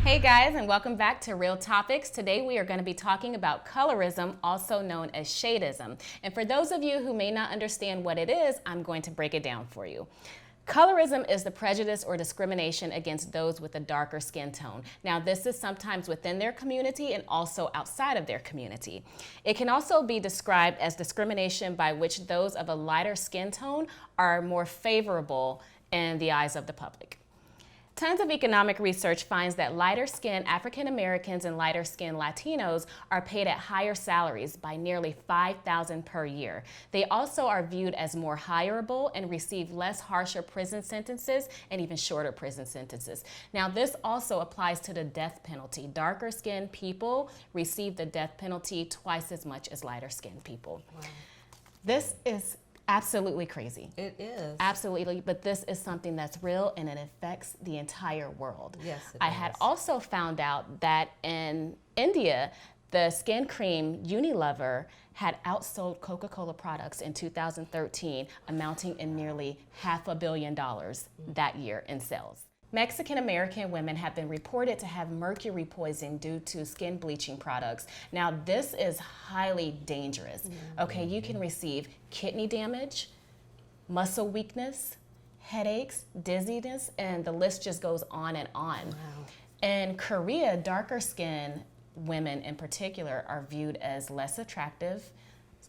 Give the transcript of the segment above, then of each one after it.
Hey guys, and welcome back to Real Topics. Today we are going to be talking about colorism, also known as shadeism. And for those of you who may not understand what it is, I'm going to break it down for you. Colorism is the prejudice or discrimination against those with a darker skin tone. Now, this is sometimes within their community and also outside of their community. It can also be described as discrimination by which those of a lighter skin tone are more favorable in the eyes of the public. Tons of economic research finds that lighter skinned African Americans and lighter skinned Latinos are paid at higher salaries by nearly $5,000 per year. They also are viewed as more hireable and receive less harsher prison sentences and even shorter prison sentences. Now, this also applies to the death penalty. Darker skinned people receive the death penalty twice as much as lighter skinned people. Wow. This is absolutely crazy. It is. Absolutely, but this is something that's real and it affects the entire world. Yes, it I does. had also found out that in India, the skin cream Unilever had outsold Coca-Cola products in 2013, amounting in nearly $500 million that year in sales. Mexican American women have been reported to have mercury poison due to skin bleaching products. Now, this is highly dangerous. Okay, you can receive kidney damage, muscle weakness, headaches, dizziness, and the list just goes on and on. Wow. In Korea, darker skin women in particular are viewed as less attractive,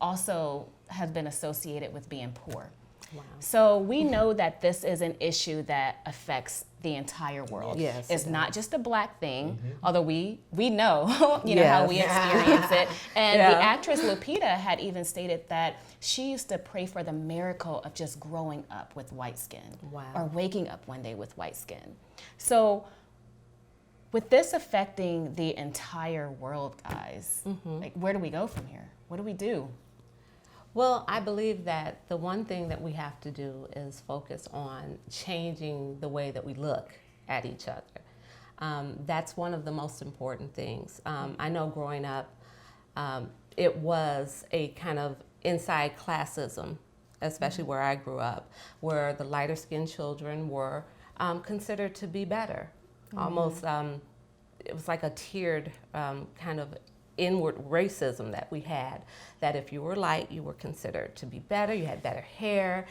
also have been associated with being poor. Wow. So we know that this is an issue that affects the entire world. Yes, it's not just a black thing, Mm-hmm. although we know, how we experience it. And the actress Lupita had even stated that she used to pray for the miracle of just growing up with white skin. Wow. Or waking up one day with white skin. So with this affecting the entire world, guys, like, where do we go from here? What do we do? Well, I believe that the one thing that we have to do is focus on changing the way that we look at each other. That's one of the most important things. I know growing up, it was a kind of inside classism, especially where I grew up, where the lighter skinned children were considered to be better. Almost, it was like a tiered kind of inward racism that we had, that if you were light, you were considered to be better, you had better hair.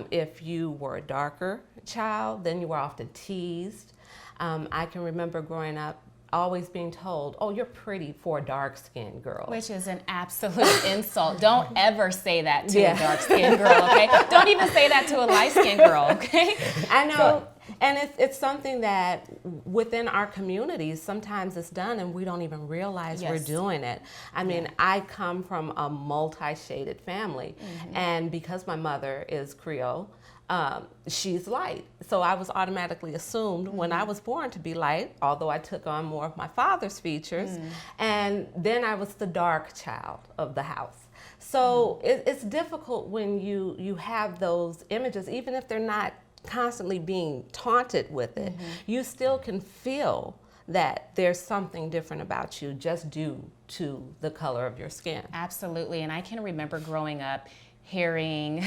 If you were a darker child, then you were often teased. I can remember growing up always being told, oh, you're pretty for a dark-skinned girl. Which is an absolute insult. Don't ever say that to a dark-skinned girl, okay? Don't even say that to a light-skinned girl, okay? I know. And it's something that within our communities, sometimes it's done and we don't even realize we're doing it. I mean, I come from a multi-shaded family, and because my mother is Creole, she's light. So I was automatically assumed when I was born to be light, although I took on more of my father's features, and then I was the dark child of the house. So it's difficult when you have those images, even if they're not constantly being taunted with it, you still can feel that there's something different about you just due to the color of your skin. Absolutely, and I can remember growing up hearing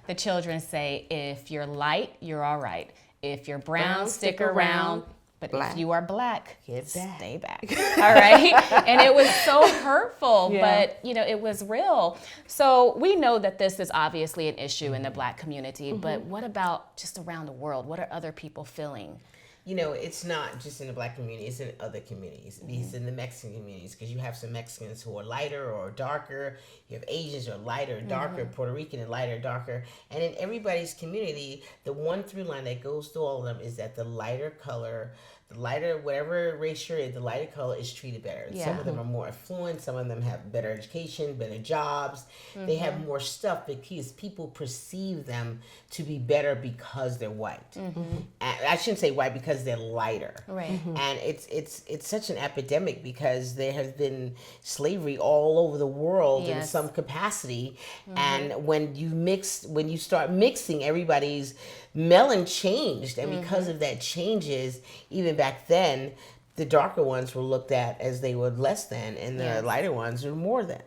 the children say, if you're light, you're all right. If you're brown, stick around. But black. If you are black, Get back. stay back. All right? And it was so hurtful, but it was real. So we know that this is obviously an issue in the black community, but what about just around the world? What are other people feeling? It's not just in the black community, it's in other communities. It's in the Mexican communities, because you have some Mexicans who are lighter or darker. You have Asians who are lighter, darker, Puerto Rican and lighter, darker. And in everybody's community, the one through line that goes through all of them is that the lighter color, the lighter, whatever race you're in, the lighter color is treated better. Yeah. Some of them are more affluent. Some of them have better education, better jobs. They have more stuff because people perceive them to be better because they're white. I shouldn't say white, because they're lighter. Right. And it's such an epidemic because there has been slavery all over the world in some capacity. And when you start mixing, everybody's melon changed, and because of that changes, even back then, the darker ones were looked at as they were less than, and the lighter ones were more than.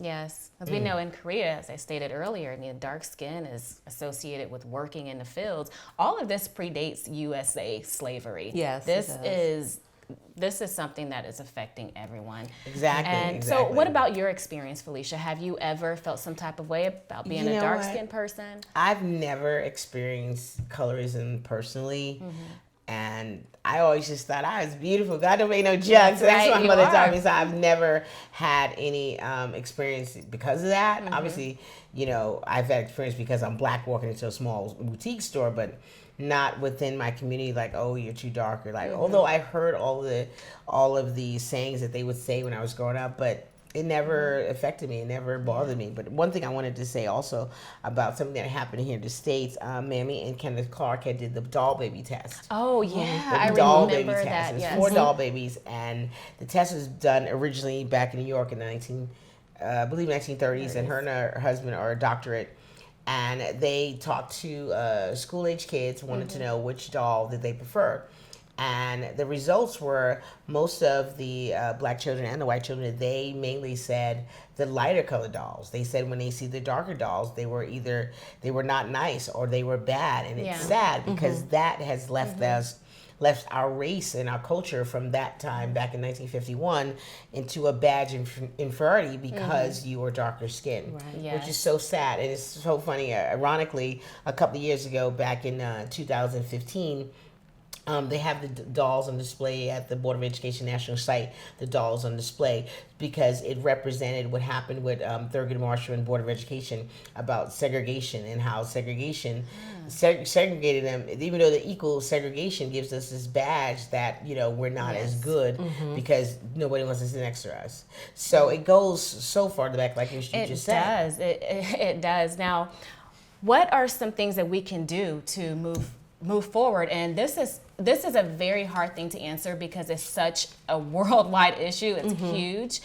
Yes, as we know in Korea, as I stated earlier, dark skin is associated with working in the fields. All of this predates USA slavery. Yes, this it does. is this is something that is affecting everyone. Exactly. And so what about your experience, Felicia? Have you ever felt some type of way about being a dark-skinned person? I've never experienced colorism personally. And I always just thought I was beautiful. God don't make no jokes. That's what my mother taught me. So I've never had any experience because of that. Obviously, you know, I've had experience because I'm black walking into a small boutique store, but not within my community. Like, oh, you're too dark, or like. Although I heard all of the sayings that they would say when I was growing up, but it never affected me. It never bothered me. But one thing I wanted to say also about something that happened here in the States, Mammy and Kenneth Clark had did the doll baby test. Oh, yeah. I doll remember baby that. test. Yes. It was 4 doll babies, and the test was done originally back in New York in the I believe 1930s, and her and her husband are a doctorate. And they talked to school-age kids, wanted to know which doll that they preferred. And the results were most of the black children and the white children, they mainly said the lighter colored dolls. They said when they see the darker dolls, they were not nice or they were bad. And it's sad because that has left our race and our culture from that time back in 1951 into a badge of inferiority because you were darker skinned, which is so sad. And it's so funny. Ironically, a couple of years ago, back in 2015, they have the dolls on display at the Board of Education National Site, the dolls on display, because it represented what happened with Thurgood Marshall and Board of Education about segregation and how segregation segregated them, even though the equal segregation gives us this badge that, you know, we're not as good because nobody wants to sit next to us. So it goes so far back, like you just said. It does. Now, what are some things that we can do to move forward? And this is a very hard thing to answer because it's such a worldwide issue. It's huge.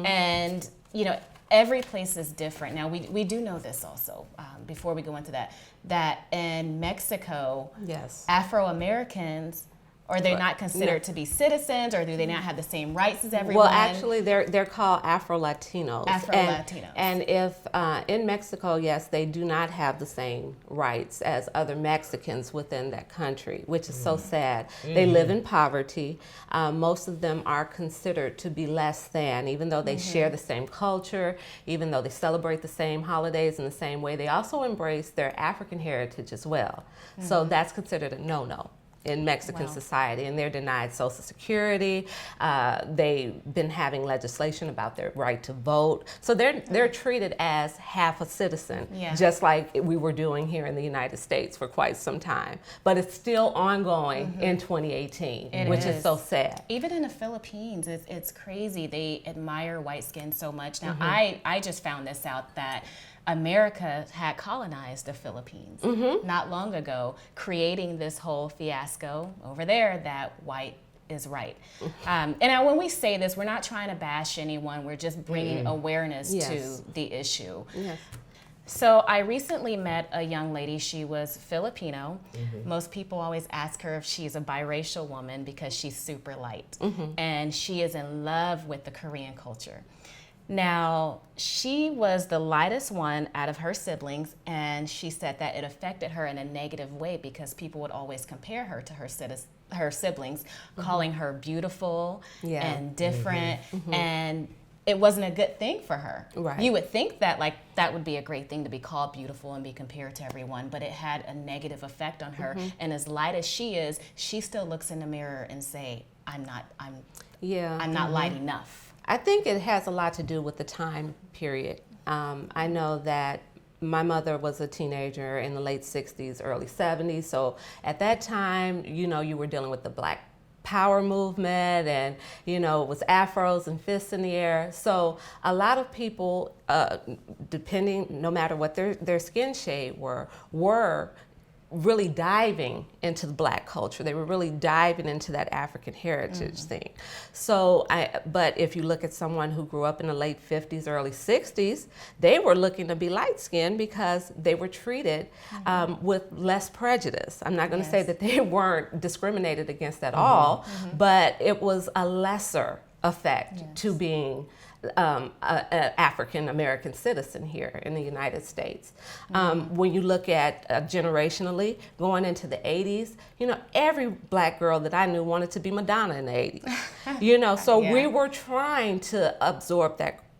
And, you know, every place is different. Now, we do know this also, before we go into that in Mexico, Afro-Americans, are they not considered to be citizens, or do they not have the same rights as everyone? Well, actually, they're called Afro-Latinos. Afro-Latinos. And if in Mexico, yes, they do not have the same rights as other Mexicans within that country, which is so sad. They live in poverty. Most of them are considered to be less than, even though they share the same culture, even though they celebrate the same holidays in the same way. They also embrace their African heritage as well. So that's considered a no-no in Mexican society, and they're denied Social Security. They've been having legislation about their right to vote. So they're treated as half a citizen, just like we were doing here in the United States for quite some time. But it's still ongoing in 2018, which is so sad. Even in the Philippines, it's crazy. They admire white skin so much. Now, I just found this out that America had colonized the Philippines not long ago, creating this whole fiasco over there that white is right. And now when we say this, we're not trying to bash anyone. We're just bringing awareness to the issue. So I recently met a young lady. She was Filipino. Most people always ask her if she's a biracial woman because she's super light. And she is in love with the Korean culture. Now, she was the lightest one out of her siblings, and she said that it affected her in a negative way because people would always compare her to her siblings, calling her beautiful and different, and it wasn't a good thing for her. You would think that that would be a great thing to be called beautiful and be compared to everyone, but it had a negative effect on her. And as light as she is, she still looks in the mirror and say, I'm not light enough. I think it has a lot to do with the time period. I know that my mother was a teenager in the late 60s, early 70s. So at that time, you know, you were dealing with the Black Power movement, and, you know, it was afros and fists in the air. So a lot of people, no matter what their skin shade were really diving into the Black culture. They were really diving into that African heritage thing. So, but if you look at someone who grew up in the late 50s, early 60s, they were looking to be light-skinned because they were treated with less prejudice. I'm not going to say that they weren't discriminated against at all, but it was a lesser effect to being an African American citizen here in the United States. When you look at generationally, going into the 80s, you know, every black girl that I knew wanted to be Madonna in the 80s. You know, so we were trying to absorb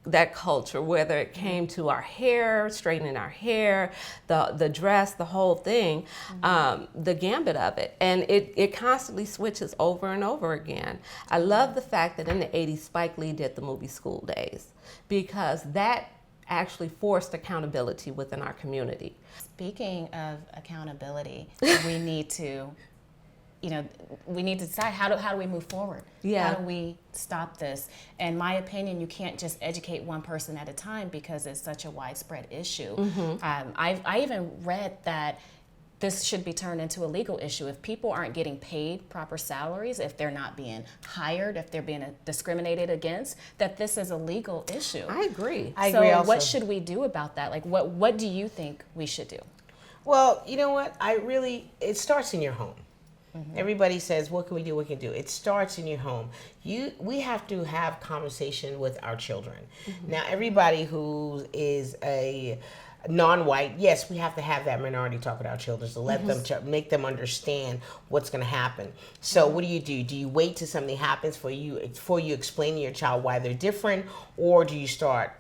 that culture, whether it came to our hair, straightening our hair, the dress, the whole thing, the gambit of it. And it constantly switches over and over again. I love the fact that in the 80s, Spike Lee did the movie School Days, because that actually forced accountability within our community. Speaking of accountability, we need to, you know, we need to decide how do we move forward? Yeah. How do we stop this? In my opinion, you can't just educate one person at a time because it's such a widespread issue. I even read that this should be turned into a legal issue. If people aren't getting paid proper salaries, if they're not being hired, if they're being discriminated against, that this is a legal issue. I agree. I agree also. What should we do about that? Like, what do you think we should do? Well, you know what? It starts in your home. Everybody says, what can we do? What can we do? It starts in your home. We have to have conversation with our children. Now, everybody who is a non-white, yes, we have to have that minority talk with our children to let them, make them understand what's going to happen. So what do? Do you wait till something happens before you explain to your child why they're different, or do you start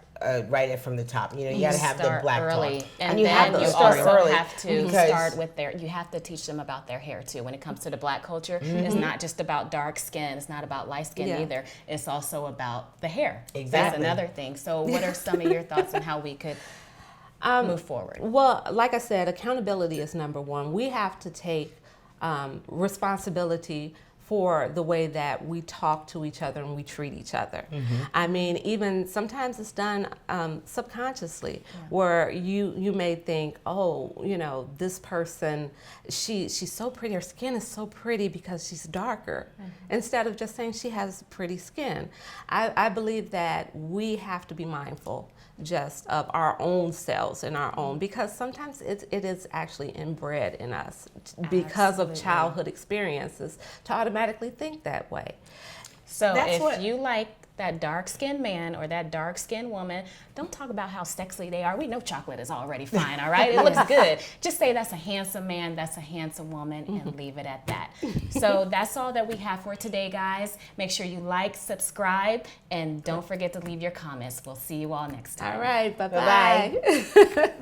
right from the top? You know, you got to have the black early, talk. and you then have to you start also early have to because start with you have to teach them about their hair too. When it comes to the black culture, it's not just about dark skin, it's not about light skin either. It's also about the hair. Exactly. That's another thing. So what are some of your thoughts on how we could move forward? Well, like I said, accountability is number one. We have to take responsibility for the way that we talk to each other and we treat each other. I mean, even sometimes it's done subconsciously, where you may think, oh, you know, this person, she's so pretty, her skin is so pretty because she's darker, instead of just saying she has pretty skin. I believe that we have to be mindful just of our own selves and our own, because sometimes it is actually inbred in us because of childhood experiences to automatically think that way. So if you like that dark-skinned man or that dark-skinned woman, don't talk about how sexy they are. We know chocolate is already fine, all right? It looks good. Just say that's a handsome man, that's a handsome woman, and leave it at that. So that's all that we have for today, guys. Make sure you like, subscribe, and don't forget to leave your comments. We'll see you all next time. All right, bye-bye.